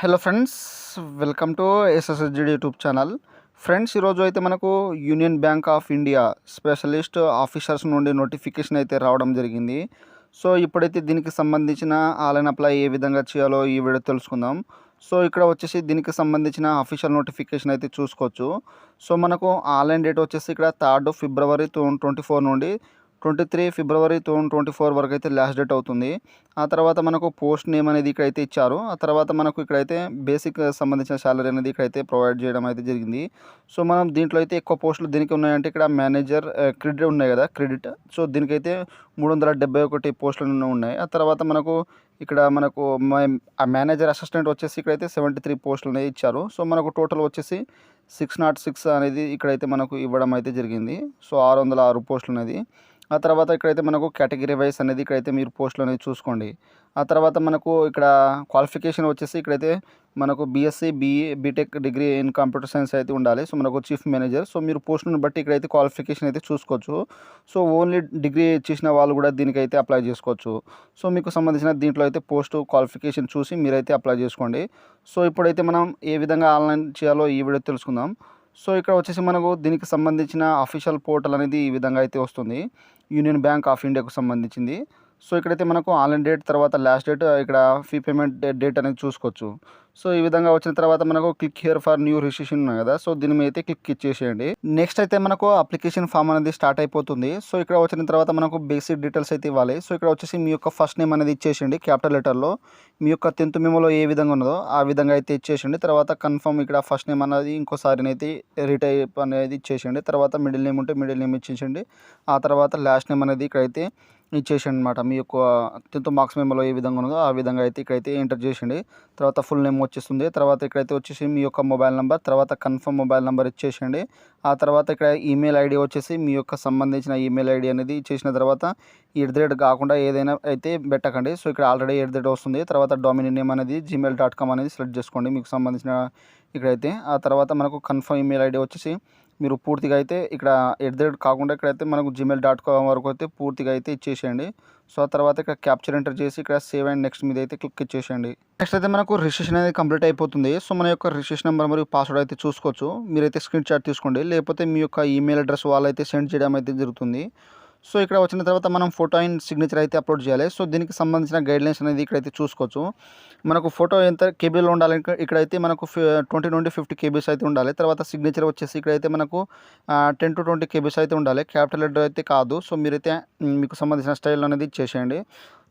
Hello friends, welcome to SSZ YouTube channel. Friends, ఈరోజు అయితే మనకు union bank of India specialist officers నుండి notification అయితే రావడం జరిగింది. సో ఇప్పుడైతే దీనికి సంబంధించిన ఆన్లైన్ అప్లై ఏ విధంగా చేయాలో ఈ వీడియో తెలుసుకుందాం. సో ఇక్కడ వచ్చేసి దీనికి సంబంధించిన అఫీషియల్ నోటిఫికేషన్ అయితే చూసుకోవచ్చు. సో మనకు ఆన్లైన్ డేట్ వచ్చేసి ఇక్కడ 3 ఫిబ్రవరి 2024 నుండి 23 ఫిబ్రవరి 2024 వరకు అయితే లాస్ట్ డేట్ అవుతుంది. ఆ తర్వాత మనకు పోస్ట్ నేమ్ అనేది ఇక్కడైతే ఇచ్చారు. ఆ తర్వాత మనకు ఇక్కడైతే బేసిక్ సంబంధించిన శాలరీ అనేది ఇక్కడైతే ప్రొవైడ్ చేయడం అయితే జరిగింది. సో మనం దీంట్లో అయితే ఎక్కువ పోస్టులు దీనికి ఉన్నాయంటే ఇక్కడ మేనేజర్ క్రెడిట్ ఉన్నాయి కదా, క్రెడిట్. సో దీనికైతే 371 పోస్టులు ఉన్నాయి. ఆ తర్వాత మనకు ఇక్కడ మనకు మేనేజర్ అసిస్టెంట్ వచ్చేసి ఇక్కడైతే 73 పోస్టులు అనేది ఇచ్చారు. సో మనకు టోటల్ వచ్చేసి 606 అనేది ఇక్కడైతే మనకు ఇవ్వడం అయితే జరిగింది. సో 606 పోస్టులు అనేది. ఆ తర్వాత ఇక్కడైతే మనకు కేటగిరీ వైస్ అనేది ఇక్కడైతే మీరు పోస్టులు అనేది చూసుకోండి. ఆ తర్వాత మనకు ఇక్కడ క్వాలిఫికేషన్ వచ్చేసి ఇక్కడైతే మనకు B Sc, B E, B Tech degree in computer science అయితే ఉండాలి. సో మనకు చీఫ్ మేనేజర్. సో మీరు పోస్టులను బట్టి ఇక్కడైతే క్వాలిఫికేషన్ అయితే చూసుకోవచ్చు. సో ఓన్లీ డిగ్రీ చేసిన వాళ్ళు కూడా దీనికైతే అప్లై చేసుకోవచ్చు. సో మీకు సంబంధించిన దీంట్లో అయితే పోస్ట్ క్వాలిఫికేషన్ చూసి మీరైతే అప్లై చేసుకోండి. సో ఇప్పుడైతే మనం ఏ విధంగా ఆన్లైన్ చేయాలో ఈ వీడియో తెలుసుకుందాం. సో ఇక్కడ వచ్చేసి మనకు దీనికి సంబంధించిన అఫీషియల్ పోర్టల్ అనేది ఈ విధంగా అయితే వస్తుంది. యూనియన్ బ్యాంక్ ఆఫ్ ఇండియాకు సంబంధించింది. సో ఇక్కడైతే మనకు ఆన్లైన్ డేట్ తర్వాత లాస్ట్ డేట్ ఇక్కడ ఫీ పేమెంట్ డేట్ అనేది చూసుకోవచ్చు. సో ఈ విధంగా వచ్చిన తర్వాత మనకు click here for new registration ఉన్నాయి కదా, సో దీని మీద అయితే క్లిక్ ఇచ్చేసేయండి. నెక్స్ట్ అయితే మనకు అప్లికేషన్ ఫామ్ అనేది స్టార్ట్ అయిపోతుంది. సో ఇక్కడ వచ్చిన తర్వాత మనకు బేసిక్ డీటెయిల్స్ అయితే ఇవ్వాలి. సో ఇక్కడ వచ్చేసి మీ యొక్క ఫస్ట్ నేమ్ అనేది ఇచ్చేసేయండి క్యాపిటల్ లెటర్లో. మీ యొక్క 10th మెమోలో ఏ విధంగా ఉన్నదో ఆ విధంగా అయితే ఇచ్చేసేయండి. తర్వాత కన్ఫర్మ్ ఇక్కడ ఫస్ట్ నేమ్ అనేది ఇంకోసారి అయితే రీటైప్ అనేది ఇచ్చేసేయండి. తర్వాత మిడిల్ నేమ్ ఉంటే మిడిల్ నేమ్ ఇచ్చేసేయండి. ఆ తర్వాత లాస్ట్ నేమ్ అనేది ఇక్కడైతే ఇచ్చేసేయండి అనమాట. మీ యొక్క 10th మార్క్స్ మెమోలో ఏ విధంగా ఉన్నదో ఆ విధంగా అయితే ఇక్కడైతే ఎంటర్ చేసేయండి. తర్వాత ఫుల్ నేమ్ వచ్చేస్తుంది. తర్వాత ఇక్కడైతే వచ్చేసి మీ యొక్క మొబైల్ నెంబర్, తర్వాత కన్ఫర్మ్ మొబైల్ నెంబర్ ఇచ్చేసేయండి. ఆ తర్వాత ఇక్కడ ఈమెయిల్ ఐడి వచ్చేసి మీ యొక్క సంబంధించిన ఈమెయిల్ ఐడి అనేది ఇచ్చేసిన తర్వాత @ కాకుండా ఏదైనా అయితే పెట్టకండి. సో ఇక్కడ ఆల్రెడీ @ వస్తుంది. తర్వాత డొమైన్ నేమ్ అనేది gmail.com అనేది సెలెక్ట్ చేసుకోండి మీకు సంబంధించిన ఇక్కడైతే. ఆ తర్వాత మనకు కన్ఫర్మ్ ఈమెయిల్ ఐడి వచ్చేసి మీరు పూర్తిగా అయితే ఇక్కడ @ కాకుండా ఇక్కడైతే మనకు gmail.com వరకు అయితే పూర్తిగా అయితే ఇచ్చేసేయండి. సో ఆ తర్వాత ఇక్కడ క్యాప్చర్ ఎంటర్ చేసి ఇక్కడ సేవ్ అండ్ నెక్స్ట్ మీద అయితే క్లిక్ ఇచ్చేసేయండి. నెక్స్ట్ అయితే మనకు రిజిస్ట్రేషన్ అనేది కంప్లీట్ అయిపోతుంది. సో మన యొక్క రిజిస్ట్రేషన్ నెంబర్ మరియు పాస్వర్డ్ అయితే చూసుకోవచ్చు. మీరైతే స్క్రీన్ షాట్ తీసుకోండి, లేకపోతే మీ యొక్క ఈమెయిల్ అడ్రస్ వాళ్ళైతే సెండ్ చేయడం అయితే జరుగుతుంది. సో ఇక్కడ వచ్చిన తర్వాత మనం ఫోటో అండ్ సిగ్నేచర్ అయితే అప్లోడ్ చేయాలి. సో దీనికి సంబంధించిన గైడ్లైన్స్ అనేది ఇక్కడైతే చూసుకోవచ్చు. మనకు ఫోటో ఎంత కేబీలో ఉండాలి, ఇక్కడైతే మనకు 20 నుండి 50 కేబీస్ అయితే ఉండాలి. తర్వాత సిగ్నేచర్ వచ్చేసి ఇక్కడైతే మనకు 10 to 20 కేబీస్ అయితే ఉండాలి. క్యాపిటల్ లెటర్ అయితే కాదు. సో మీరైతే మీకు సంబంధించిన స్టైల్ అనేది ఇచ్చేసేయండి.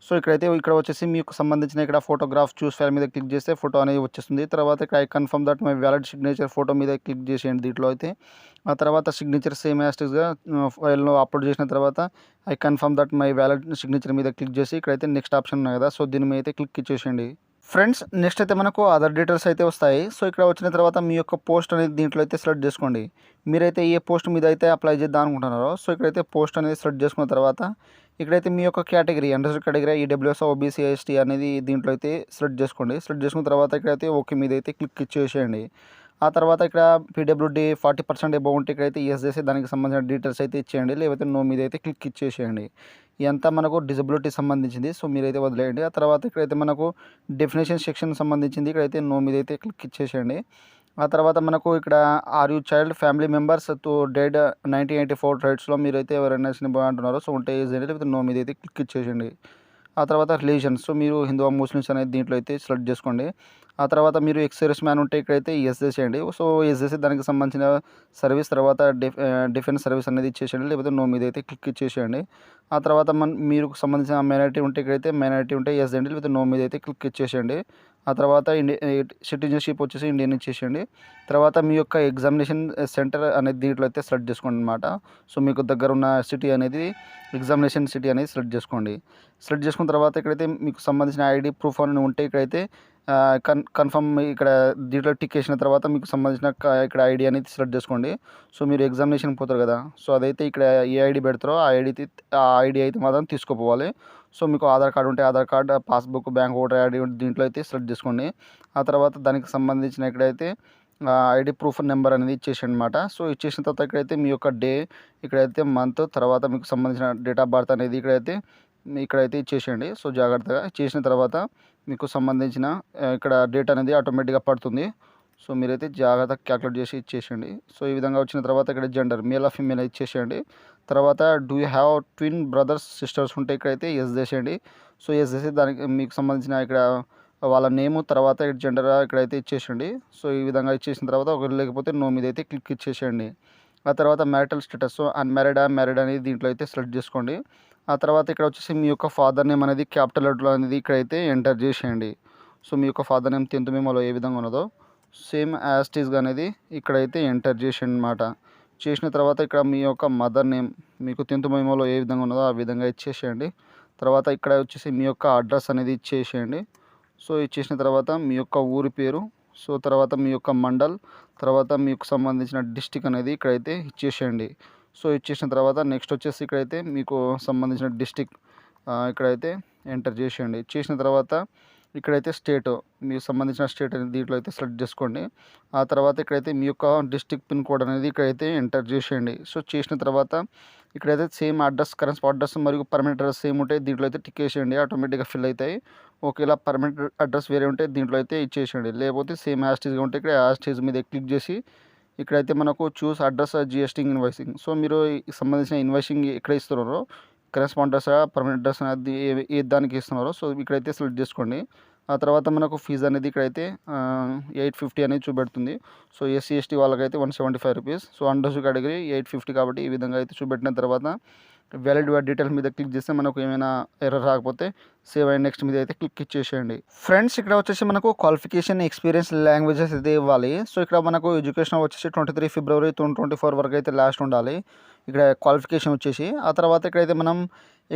సో ఇక్కడైతే ఇక్కడ వచ్చేసి మీకు సంబంధించిన ఇక్కడ ఫోటోగ్రాఫ్ చూస్ ఫైల్ మీద క్లిక్ చేస్తే ఫోటో అనేది వచ్చేస్తుంది. తర్వాత ఇక్కడ I confirm that my valid signature photo మీద క్లిక్ చేసేయండి దీంట్లో అయితే. ఆ తర్వాత సిగ్నేచర్ సేమ్ యాస్టిస్గా ఫైల్లో అప్లోడ్ చేసిన తర్వాత I confirm that my valid signature మీద క్లిక్ చేసి ఇక్కడైతే నెక్స్ట్ ఆప్షన్ ఉన్నాయి కదా, సో దీని మీద అయితే క్లిక్ ఇచ్చేసేయండి. ఫ్రెండ్స్, నెక్స్ట్ అయితే మనకు అదర్ డీటెయిల్స్ అయితే వస్తాయి. సో ఇక్కడ వచ్చిన తర్వాత మీ యొక్క పోస్ట్ అనేది దీంట్లో అయితే సెలెక్ట్ చేసుకోండి. మీరైతే ఏ పోస్ట్ మీద అయితే అప్లై చేద్దాం అనుకుంటున్నారో సో ఇక్కడైతే పోస్ట్ అనేది సెలెక్ట్ చేసుకున్న తర్వాత ఇక్కడైతే మీ యొక్క category understood category EWS, OBC, ST అనేది దీంట్లో అయితే సెలెక్ట్ చేసుకోండి. సెలెక్ట్ చేసుకున్న తర్వాత ఇక్కడైతే ఓకే మీద అయితే క్లిక్ ఇచ్చేసేయండి. ఆ తర్వాత ఇక్కడ పీడబ్ల్యూడీ 40% అబౌవ్ ఉంటే ఇక్కడైతే ఎస్ చేసి దానికి సంబంధించిన డీటెయిల్స్ అయితే ఇచ్చేయండి, లేకపోతే నో మీద అయితే క్లిక్ ఇచ్చేసేయండి. ఇదంతా మనకు డిజబిలిటీ సంబంధించింది. సో మీరైతే వదిలేయండి. ఆ తర్వాత ఇక్కడైతే మనకు డెఫినేషన్ సెక్షన్ సంబంధించింది. ఇక్కడైతే నో మీద అయితే క్లిక్ ఇచ్చేసేయండి. ఆ తర్వాత మనకు ఇక్కడ are you child family members to dead 1984 రైట్స్లో మీరైతే ఎవరైనా చనిపోయి అంటున్నారో సో ఉంటే ఏజ్ అండి, లేకపోతే నో మీద అయితే క్లిక్ ఇచ్చేసేయండి. ఆ తర్వాత రిలీజన్, సో మీరు హిందూ ముస్లిమ్స్ అనేది దీంట్లో అయితే సెలెక్ట్ చేసుకోండి. ఆ తర్వాత మీరు ఎక్స్ సర్వీస్ మ్యాన్ ఉంటే ఇక్కడైతే ఎస్ చేసేయండి. సో ఎస్ చేసి దానికి సంబంధించిన సర్వీస్ తర్వాత డిఫెన్స్ సర్వీస్ అనేది ఇచ్చేసేయండి, లేకపోతే నో మీద అయితే క్లిక్ ఇచ్చేసేయండి. ఆ తర్వాత మీరు సంబంధించిన మైనారిటీ ఉంటే ఇక్కడైతే మైనారిటీ ఉంటే ఎస్ అండి, లేకపోతే నో మీద అయితే క్లిక్ ఇచ్చేసేయండి. ఆ తర్వాత సిటిజన్షిప్ వచ్చేసి ఇండియన్ ఇచ్చేసేయండి. తర్వాత మీ యొక్క ఎగ్జామినేషన్ సెంటర్ అనేది దీంట్లో అయితే సెలెక్ట్ చేసుకోండి అనమాట. సో మీకు దగ్గర ఉన్న సిటీ అనేది ఎగ్జామినేషన్ సిటీ అనేది సెలెక్ట్ చేసుకోండి. సెలెక్ట్ చేసుకున్న తర్వాత ఇక్కడైతే మీకు సంబంధించిన ఐడి ప్రూఫ్ అని ఉంటే ఇక్కడైతే కన్ఫర్మ్ ఇక్కడ దీంట్లో టిక్ వేసిన తర్వాత మీకు సంబంధించిన ఇక్కడ ఐడి అనేది సెలెక్ట్ చేసుకోండి. సో మీరు ఎగ్జామినేషన్ పోతారు కదా, సో అదైతే ఇక్కడ ఏ ఐడి పెడతారో ఆ ఐడి అయితే మాత్రం తీసుకుపోవాలి. సో మీకు ఆధార్ కార్డు ఉంటే Aadhaar card, passbook, bank, voter ID దీంట్లో అయితే సెలెక్ట్ చేసుకోండి. ఆ తర్వాత దానికి సంబంధించిన ఇక్కడైతే ఐడి ప్రూఫ్ నెంబర్ అనేది ఇచ్చేసి అనమాట. సో ఇచ్చేసిన తర్వాత ఇక్కడైతే మీ యొక్క డే, ఇక్కడైతే మంత్, తర్వాత మీకు సంబంధించిన డేట్ ఆఫ్ బర్త్ అనేది ఇక్కడైతే ఇక్కడైతే ఇచ్చేసేయండి. సో జాగ్రత్తగా చేసిన తర్వాత మీకు సంబంధించిన ఇక్కడ డేట్ అనేది ఆటోమేటిక్గా పడుతుంది. సో మీరైతే జాగ్రత్తగా క్యాలిక్యులేట్ చేసి ఇచ్చేసేయండి. సో ఈ విధంగా వచ్చిన తర్వాత ఇక్కడ జెండర్ మేల్ ఆర్ ఫీమేల్ ఇచ్చేసేయండి. తర్వాత do you have twin brothers sisters ఉంటే ఇక్కడైతే ఎస్ చేసేయండి. సో ఎస్ చేసి దానికి మీకు సంబంధించిన ఇక్కడ వాళ్ళ నేము తర్వాత జెండర్ ఇక్కడైతే ఇచ్చేసేయండి. సో ఈ విధంగా ఇచ్చేసిన తర్వాత ఒకవేళ లేకపోతే నో మీద అయితే క్లిక్ ఇచ్చేసేయండి. ఆ తర్వాత మ్యారిటల్ స్టేటస్ అన్మ్యారీడ్ మ్యారీడ్ అనేది దీంట్లో అయితే సెలెక్ట్ చేసుకోండి. ఆ తర్వాత ఇక్కడ వచ్చేసి మీ యొక్క ఫాదర్ నేమ్ అనేది క్యాపిటల్ లెటర్లో అనేది ఇక్కడైతే ఎంటర్ చేసేయండి. సో మీ యొక్క ఫాదర్ నేమ్ 10th మెమోలో ఏ విధంగా ఉన్నదో సేమ్ యాజ్ ఇట్ ఈస్గా అనేది ఇక్కడైతే ఎంటర్ చేసేయండి అనమాట. చేసిన తర్వాత ఇక్కడ మీ యొక్క మదర్ నేమ్ మీకు 10th మెమోలో ఏ విధంగా ఉన్నదో ఆ విధంగా ఇచ్చేసేయండి. తర్వాత ఇక్కడ వచ్చేసి మీ యొక్క అడ్రస్ అనేది ఇచ్చేసేయండి. సో ఇచ్చేసిన తర్వాత మీ యొక్క ఊరి పేరు, సో తర్వాత మీ యొక్క మండల్, తర్వాత మీకు సంబంధించిన డిస్టిక్ అనేది ఇక్కడైతే ఇచ్చేసేయండి. సో ఇచ్చేసిన తర్వాత నెక్స్ట్ వచ్చేసి ఇక్కడైతే మీకు సంబంధించిన డిస్టిక్ ఇక్కడైతే ఎంటర్ చేసేయండి. చేసిన తర్వాత ఇక్కడైతే స్టేట్ మీకు సంబంధించిన స్టేట్ అనేది దీంట్లో అయితే సెలెక్ట్ చేసుకోండి. ఆ తర్వాత ఇక్కడైతే మీ యొక్క డిస్టిక్ పిన్ కోడ్ అనేది ఇక్కడైతే ఎంటర్ చేసేయండి. సో చేసిన తర్వాత ఇక్కడైతే సేమ్ అడ్రస్ కరెంట్ అడ్రస్ మరియు పర్మనెంట్ అడ్రస్ సేమ్ ఉంటాయి, దీంట్లో అయితే టిక్ వేసేయండి, ఆటోమేటిక్గా ఫిల్ అవుతాయి. ఒకవేళ పర్మనెంట్ అడ్రస్ వేరే ఉంటే దీంట్లో అయితే ఇచ్చేసేయండి. లేకపోతే సేమ్ యాస్టీజ్గా ఉంటే ఇక్కడ యాస్టీజ్ మీద క్లిక్ చేసి ఇక్కడైతే మనకు చూస్ అడ్రస్ జిఎస్టీ ఇన్వాయిసింగ్. సో మీరు సంబంధించిన ఇన్వాయిసింగ్ ఎక్కడ ఇస్తున్నారో కరెస్పాండర్స్ పర్మనెంట్ అడ్రస్ అనేది ఏ దానికి ఇస్తున్నారో సో ఇక్కడైతే సెలెక్ట్ చేసుకోండి. ఆ తర్వాత మనకు ఫీజు అనేది ఇక్కడైతే 850 అనేది చూపెడుతుంది. సో ఎస్సీ ఎస్టీ వాళ్ళకైతే 175 రూపీస్. సో అండర్స్ కేటగిరీ 850 కాబట్టి ఈ విధంగా అయితే చూపెట్టిన తర్వాత వ్యాలిడ్ డీటెయిల్స్ మీద క్లిక్ చేస్తే మనకు ఏమైనా ఎర్రర్ రాకపోతే సేవ్ అండ్ నెక్స్ట్ మీద అయితే క్లిక్ ఇచ్చేసేయండి. ఫ్రెండ్స్ ఇక్కడ వచ్చేసి మనకు క్వాలిఫికేషన్ ఎక్స్పీరియన్స్ లాంగ్వేజెస్ అయితే ఇవ్వాలి. సో ఇక్కడ మనకు ఎడ్యుకేషన్ వచ్చేసి 23 ఫిబ్రవరి 2024 వరకు అయితే లాస్ట్ ఉండాలి ఇక్కడ క్వాలిఫికేషన్ వచ్చేసి. ఆ తర్వాత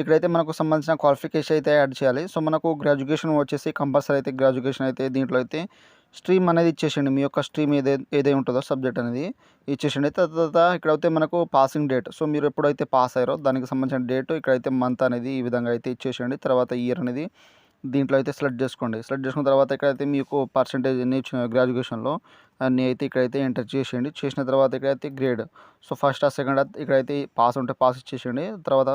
ఇక్కడైతే మనకు సంబంధించిన క్వాలిఫికేషన్ అయితే యాడ్ చేయాలి. సో మనకు గ్రాడ్యుయేషన్ వచ్చేసి కంపల్సరీ అయితే గ్రాడ్యుయేషన్ అయితే దీంట్లో అయితే స్ట్రీమ్ అనేది ఇచ్చేసేయండి. మీ యొక్క స్ట్రీమ్ ఏదైతే ఉంటుందో సబ్జెక్ట్ అనేది ఇచ్చేసేయండి. తర్వాత ఇక్కడైతే మనకు పాసింగ్ డేట్, సో మీరు ఎప్పుడైతే పాస్ అయ్యారో దానికి సంబంధించిన డేట్, ఇక్కడైతే మంత్ అనేది ఈ విధంగా అయితే ఇచ్చేసేయండి. తర్వాత ఇయర్ అనేది దీంట్లో అయితే సెలెక్ట్ చేసుకోండి. సెలెక్ట్ చేసుకున్న తర్వాత ఇక్కడైతే మీకు పర్సంటేజ్ ఎన్ని ఇచ్చిన గ్రాడ్యుయేషన్లో అన్నీ అయితే ఇక్కడైతే ఎంటర్ చేసేయండి. చేసిన తర్వాత ఇక్కడైతే గ్రేడ్, సో ఫస్ట్ సెకండ్ ఇక్కడైతే పాస్ ఉంటే పాస్ ఇచ్చేసేయండి. తర్వాత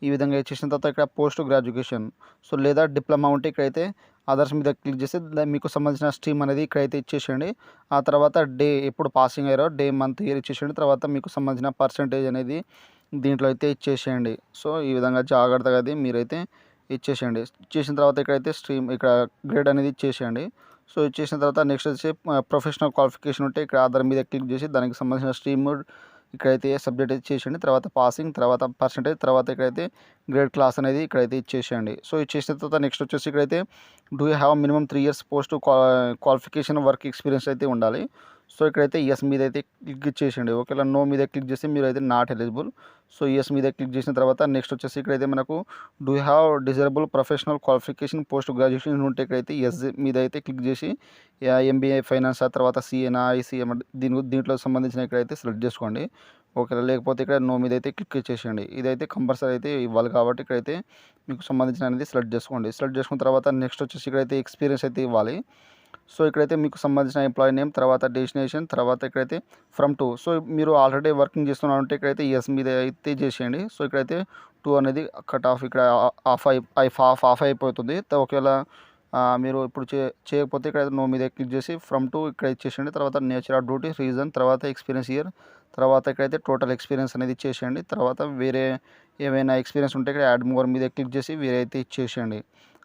ఈ విధంగా ఇచ్చేసిన తర్వాత ఇక్కడ పోస్ట్ గ్రాడ్యుయేషన్, సో లేదా డిప్లొమా ఉంటే ఇక్కడైతే అదర్స్ మీద క్లిక్ చేసి మీకు సంబంధించిన స్ట్రీమ్ అనేది ఇక్కడైతే ఇచ్చేసేయండి. ఆ తర్వాత డే ఎప్పుడు పాసింగ్ అయ్యారో డే మంత్ ఇయర్ ఇచ్చేసేయండి. తర్వాత మీకు సంబంధించిన పర్సంటేజ్ అనేది దీంట్లో అయితే ఇచ్చేసేయండి. సో ఈ విధంగా జాగ్రత్తగా అది మీరైతే ఇచ్చేసేయండి. ఇచ్చేసిన తర్వాత ఇక్కడైతే స్ట్రీమ్ ఇక్కడ గ్రేడ్ అనేది ఇచ్చేసేయండి. సో ఇచ్చేసిన తర్వాత నెక్స్ట్ వచ్చి ప్రొఫెషనల్ క్వాలిఫికేషన్ ఉంటే ఇక్కడ ఆధార్ మీద క్లిక్ చేసి దానికి సంబంధించిన స్ట్రీమ్ ఇక్కడైతే సబ్జెక్ట్ ఇచ్చేసేయండి. తర్వాత పాసింగ్, తర్వాత పర్సంటేజ్, తర్వాత ఇక్కడైతే గ్రేడ్ క్లాస్ అనేది ఇక్కడైతే ఇచ్చేసేయండి. సో ఇచ్చేసిన తర్వాత నెక్స్ట్ వచ్చేసి ఇక్కడైతే do you have minimum 3 years post qualification work experience అయితే ఉండాలి. సో ఇక్కడైతే ఎస్ మీద అయితే క్లిక్ ఇచ్చేసేయండి. ఒకవేళ నో మీద క్లిక్ చేస్తే మీరు అయితే నాట్ ఎలిజిబుల్. సో ఎస్ మీద క్లిక్ చేసిన తర్వాత నెక్స్ట్ వచ్చేసి ఇక్కడైతే మనకు do you have desirable professional qualification post graduation ఉంటే ఇక్కడైతే ఎస్ మీద అయితే క్లిక్ చేసి ఎంబీఏ ఫైనాన్స్, ఆ తర్వాత సిఏనా ఐసీఎం దీంట్లో సంబంధించిన ఇక్కడైతే సెలెక్ట్ చేసుకోండి. ఓకేనా, లేకపోతే ఇక్కడ నో మీద అయితే క్లిక్ ఇచ్చేసేయండి. ఇదైతే కంపల్సరీ అయితే ఇవ్వాలి కాబట్టి ఇక్కడైతే మీకు సంబంధించిన అనేది సెలెక్ట్ చేసుకోండి. సెలెక్ట్ చేసుకున్న తర్వాత నెక్స్ట్ వచ్చేసి ఇక్కడైతే ఎక్స్పీరియన్స్ అయితే ఇవ్వాలి. సో ఇక్కడైతే మీకు సంబంధించిన ఎంప్లాయీ నేమ్, తర్వాత డెస్టినేషన్, తర్వాత ఇక్కడైతే ఫ్రమ్ టు. సో మీరు ఆల్రెడీ వర్కింగ్ చేస్తున్నారంటే ఇక్కడైతే ఎస్ మీద అయితే చేసేయండి. సో ఇక్కడైతే 2 అనేది కట్ ఆఫ్ ఇక్కడ ఆఫ్ అయిపోతుంది. ఒకవేళ మీరు ఇప్పుడు చేయకపోతే ఇక్కడ నో మీద క్లిక్ చేసి ఫ్రమ్ టు ఇక్కడ ఇచ్చేసేయండి. తర్వాత నేచర్ ఆఫ్ డ్యూటీ, రీజన్, తర్వాత ఎక్స్పీరియన్స్ ఇయర్, తర్వాత ఇక్కడైతే టోటల్ ఎక్స్పీరియన్స్ అనేది ఇచ్చేసేయండి. తర్వాత వేరే ఏమైనా ఎక్స్పీరియన్స్ ఉంటే ఇక్కడ యాడ్ మోర్ మీద క్లిక్ చేసి వేరే అయితే ఇచ్చేసేయండి.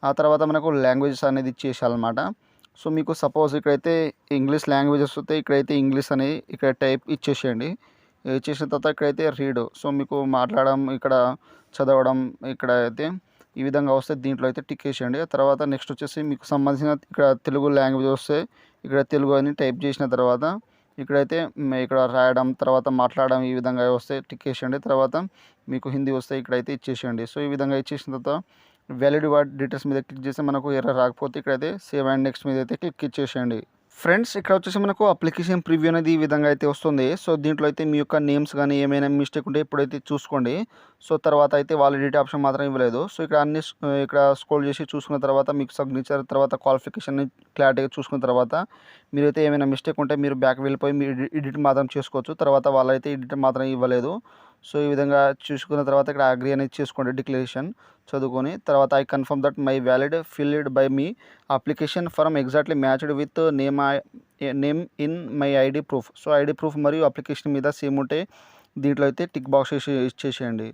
ఆ తర్వాత మనకు లాంగ్వేజెస్ అనేది ఇచ్చేసేయాలన్నమాట. సో మీకు సపోజ్ ఇక్కడైతే ఇంగ్లీష్ లాంగ్వేజెస్ వస్తే ఇక్కడైతే ఇంగ్లీష్ అనేది ఇక్కడ టైప్ ఇచ్చేసేయండి. ఇచ్చేసిన తర్వాత ఇక్కడైతే రీడ్, సో మీకు మాట్లాడడం, ఇక్కడ చదవడం, ఇక్కడ అయితే ఈ విధంగా వస్తే దీంట్లో అయితే టిక్ వేసేయండి. తర్వాత నెక్స్ట్ వచ్చేసి మీకు సంబంధించిన ఇక్కడ తెలుగు లాంగ్వేజ్ వస్తే ఇక్కడ తెలుగు అని టైప్ చేసిన తర్వాత ఇక్కడైతే ఇక్కడ రాయడం, తర్వాత మాట్లాడడం ఈ విధంగా వస్తే టిక్ వేసేయండి. తర్వాత మీకు హిందీ వస్తే ఇక్కడైతే ఇచ్చేసేయండి. సో ఈ విధంగా ఇచ్చేసిన తర్వాత వ్యాలిడ్ డీటెయిల్స్ మీద క్లిక్ చేస్తే మనకు ఎర్రర్ రాకపోతే ఇక్కడైతే సేవ్ అండ్ నెక్స్ట్ మీద అయితే క్లిక్ ఇచ్చేసేయండి. ఫ్రెండ్స్ ఇక్కడ వచ్చేసి మనకు అప్లికేషన్ ప్రివ్యూ అనేది ఈ విధంగా అయితే వస్తుంది. సో దీంట్లో అయితే మీ యొక్క నేమ్స్ కానీ ఏమైనా మిస్టేక్ ఉంటే ఇప్పుడైతే చూసుకోండి. సో తర్వాత అయితే వాలిడిటీ ఆప్షన్ మాత్రం ఇవ్వలేదు. సో ఇక్కడ ఇక్కడ స్క్రోల్ చేసి చూసుకున్న తర్వాత మీకు సిగ్నేచర్, తర్వాత క్వాలిఫికేషన్ క్లారిటీగా చూసుకున్న తర్వాత మీరైతే ఏమైనా మిస్టేక్ ఉంటే మీరు బ్యాక్ వెళ్ళిపోయి మీరు ఎడిట్ మాత్రం చేసుకోవచ్చు. తర్వాత వాళ్ళైతే ఎడిట్ మాత్రం ఇవ్వలేదు. సో ఈ విధంగా చూసుకున్న తర్వాత ఇక్కడ అగ్రీ అనేది చేసుకోండి, డిక్లరేషన్ చదువుకొని. తర్వాత I confirm that my valid filled by me application form exactly matched with name in my ID proof. So ID proof మరియు అప్లికేషన్ మీద సేమ్ ఉంటే దీంట్లో అయితే టిక్ బాక్స్ ఇచ్చేసేయండి.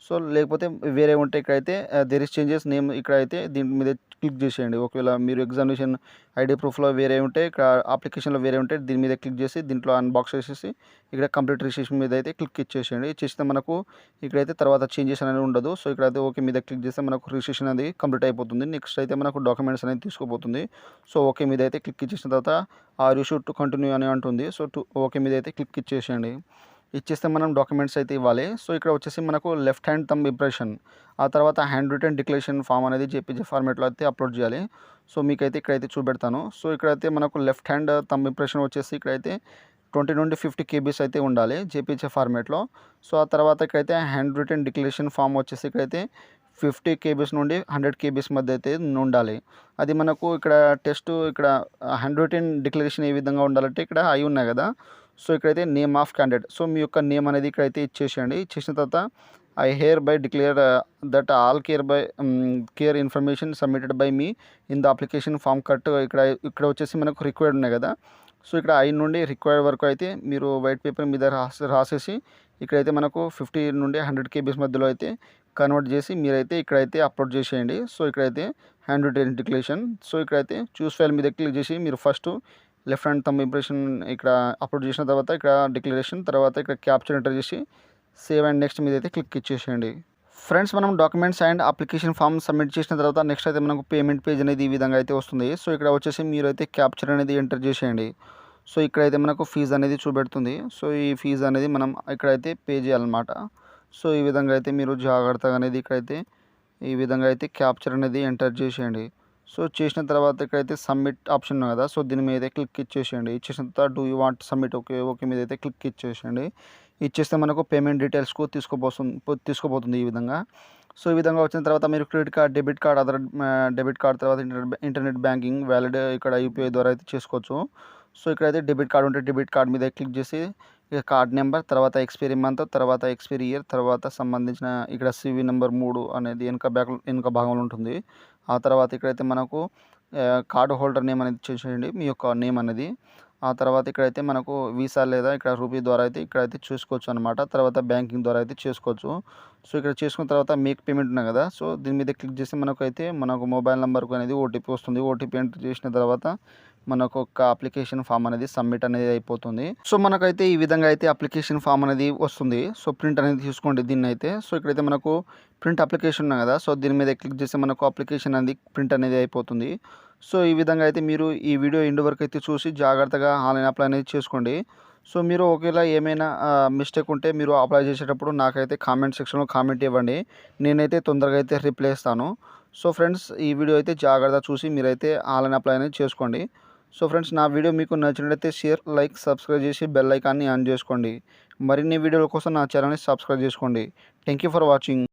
సో లేకపోతే వేరే ఉంటే ఇక్కడైతే దేర్ ఇస్ చేంజెస్ నేమ్ ఇక్కడైతే దీని మీద క్లిక్ చేసేయండి. ఒకవేళ మీరు ఎగ్జామినేషన్ ఐడి ప్రూఫ్లో వేరే ఉంటే ఇక్కడ అప్లికేషన్లో వేరే ఉంటే దీని మీద క్లిక్ చేసి దీంట్లో అన్బాక్స్ చేసేసి ఇక్కడ కంప్లీట్ రిజిస్ట్రేషన్ మీద అయితే క్లిక్ ఇచ్చేసేయండి. ఇచ్చేస్తే మనకు ఇక్కడైతే తర్వాత చేంజెస్ అనేది ఉండదు. సో ఇక్కడైతే ఓకే మీద క్లిక్ చేస్తే మనకు రిజిస్ట్రేషన్ అనేది కంప్లీట్ అయిపోతుంది. నెక్స్ట్ అయితే మనకు డాక్యుమెంట్స్ అనేది తీసుకోబోతుంది. సో ఓకే మీద అయితే క్లిక్ ఇచ్చేసిన తర్వాత are you should to continue అని అంటుంది. సో ఓకే మీద అయితే క్లిక్ ఇచ్చేసేయండి. ఇచ్చేస్తే మనం డాక్యుమెంట్స్ అయితే ఇవ్వాలి. సో ఇక్కడ వచ్చేసి మనకు లెఫ్ట్ హ్యాండ్ థంబ్ ఇంప్రెషన్, ఆ తర్వాత హ్యాండ్ రిటన్ డిక్లరేషన్ ఫామ్ అనేది జేపీజీ ఫార్మేట్లో అయితే అప్లోడ్ చేయాలి. సో మీకైతే ఇక్కడైతే చూపెడతాను. సో ఇక్కడైతే మనకు లెఫ్ట్ హ్యాండ్ థంబ్ ఇంప్రెషన్ వచ్చేసి ఇక్కడైతే 20 నుండి 50 కేబీస్ అయితే ఉండాలి జేపీజీ ఫార్మేట్లో. సో ఆ తర్వాత ఇక్కడైతే హ్యాండ్ రిటన్ డిక్లరేషన్ ఫామ్ వచ్చేసి ఇక్కడైతే 50 కేబీస్ నుండి 100 కేబీస్ మధ్య అయితే ఉండాలి. అది మనకు ఇక్కడ టెస్ట్ ఇక్కడ హ్యాండ్ రిటన్ డిక్లరేషన్ ఏ విధంగా ఉండాలంటే ఇక్కడ అయి ఉన్నాయి కదా. సో ఇక్కడైతే నేమ్ ఆఫ్ క్యాండిడేట్, సో మీ యొక్క నేమ్ అనేది ఇక్కడైతే ఇచ్చేసేయండి. ఇచ్చేసిన తర్వాత I hereby declare that all care information submitted by me in the application form correct. ఇక్కడ వచ్చేసి మనకు రిక్వైర్డ్ ఉన్నాయి కదా. సో ఇక్కడ ఐ నుండి రిక్వైర్డ్ వరకు అయితే మీరు వైట్ పేపర్ మీద రాసేసి ఇక్కడైతే మనకు 50 నుండి 100 కేబీస్ మధ్యలో అయితే కన్వర్ట్ చేసి మీరైతే ఇక్కడైతే అప్లోడ్ చేసేయండి. సో ఇక్కడైతే హ్యాండ్ రిటన్ డిక్లరేషన్. సో ఇక్కడైతే చూస్ ఫైల్ మీద క్లిక్ చేసి మీరు first left hand thumb impression ఇక్కడ అప్లోడ్ చేసిన తర్వాత ఇక్కడ డిక్లరేషన్, తర్వాత ఇక్కడ క్యాప్చర్ ఎంటర్ చేసి సేవ్ అండ్ నెక్స్ట్ మీద అయితే క్లిక్ ఇచ్చేసేయండి. ఫ్రెండ్స్ మనం documents and application form submit చేసిన తర్వాత నెక్స్ట్ అయితే మనకు పేమెంట్ పేజ్ అనేది ఈ విధంగా అయితే వస్తుంది. సో ఇక్కడ వచ్చేసి మీరు అయితే క్యాప్చర్ అనేది ఎంటర్ చేసేయండి. సో ఇక్కడైతే మనకు ఫీజు అనేది చూపెడుతుంది. సో ఈ ఫీజు అనేది మనం ఇక్కడైతే పే చేయాలన్నమాట. సో ఈ విధంగా అయితే మీరు జాగ్రత్తగా అనేది ఇక్కడైతే ఈ విధంగా అయితే క్యాప్చర్ అనేది ఎంటర్ చేసేయండి. సో చేసిన తర్వాత ఇక్కడైతే సబ్మిట్ ఆప్షన్ ఉంది కదా. సో దీని మీద క్లిక్ ఇచ్చేసేయండి. ఇచ్చేసిన తర్వాత do you want submit okay మీద అయితే క్లిక్ ఇచ్చేసేయండి. ఇచ్చేస్తే మనకు పేమెంట్ డీటెయిల్స్కు తీసుకోబోతుంది ఈ విధంగా. సో ఈ విధంగా వచ్చిన తర్వాత మీరు credit card, debit card, other debit card, తర్వాత ఇంటర్నెట్ బ్యాంకింగ్ వ్యాలిడ్ ఇక్కడ యూపీఐ ద్వారా అయితే చేసుకోవచ్చు. సో ఇక్కడైతే డెబిట్ కార్డ్ ఉంటే డెబిట్ కార్డ్ మీద క్లిక్ చేసి ఇక కార్డ్ నెంబర్, తర్వాత ఎక్స్పైరీ మంత్, తర్వాత ఎక్స్పైరీ ఇయర్, తర్వాత సంబంధించిన ఇక్కడ సివి నెంబర్ 3 అనేది వెనుక భాగంలో ఉంటుంది. ఆ తర్వాత ఇక్కడైతే మనకు కార్డు హోల్డర్ నేమ్ అనేది చేసేయండి, మీ యొక్క నేమ్ అనేది. ఆ తర్వాత ఇక్కడైతే మనకు వీసా లేదా ఇక్కడ రూపీ ద్వారా అయితే ఇక్కడైతే చూసుకోవచ్చు అనమాట. తర్వాత బ్యాంకింగ్ ద్వారా అయితే చేసుకోవచ్చు. సో ఇక్కడ చేసుకున్న తర్వాత మేక్ పేమెంట్ ఉన్నాయి కదా. సో దీని మీద క్లిక్ చేసి మనకు మొబైల్ నెంబర్కు అనేది ఓటీపీ వస్తుంది. ఓటీపీ ఎంటర్ చేసిన తర్వాత మనకు ఒక అప్లికేషన్ ఫామ్ అనేది సబ్మిట్ అనేది అయిపోతుంది. సో మనకైతే ఈ విధంగా అయితే అప్లికేషన్ ఫామ్ అనేది వస్తుంది. సో ప్రింట్ అనేది తీసుకోండి దీన్ని అయితే. సో ఇక్కడైతే మనకు ప్రింట్ అప్లికేషన్ ఉన్నాయి కదా. సో దీని మీద క్లిక్ చేస్తే మనకు అప్లికేషన్ అనేది ప్రింట్ అనేది అయిపోతుంది. సో ఈ విధంగా అయితే మీరు ఈ వీడియో ఎండ్ వరకు అయితే చూసి జాగ్రత్తగా ఆన్లైన్ అప్లై అనేది చేసుకోండి. సో మీరు ఒకవేళ ఏమైనా మిస్టేక్ ఉంటే మీరు అప్లై చేసేటప్పుడు నాకైతే కామెంట్ సెక్షన్లో కామెంట్ ఇవ్వండి. నేనైతే తొందరగా అయితే రిప్లై ఇస్తాను. సో ఫ్రెండ్స్ ఈ వీడియో అయితే జాగ్రత్తగా చూసి మీరైతే ఆన్లైన్ అప్లై అనేది చేసుకోండి. సో ఫ్రెండ్స్ నా వీడియో మీకు నచ్చినట్లయితే షేర్, లైక్, సబ్స్క్రైబ్ చేసి బెల్ ఐకాన్ని ఆన్ చేసుకోండి. మరిన్ని వీడియోల కోసం నా ఛానల్ని సబ్స్క్రైబ్ చేసుకోండి. Thank you for watching.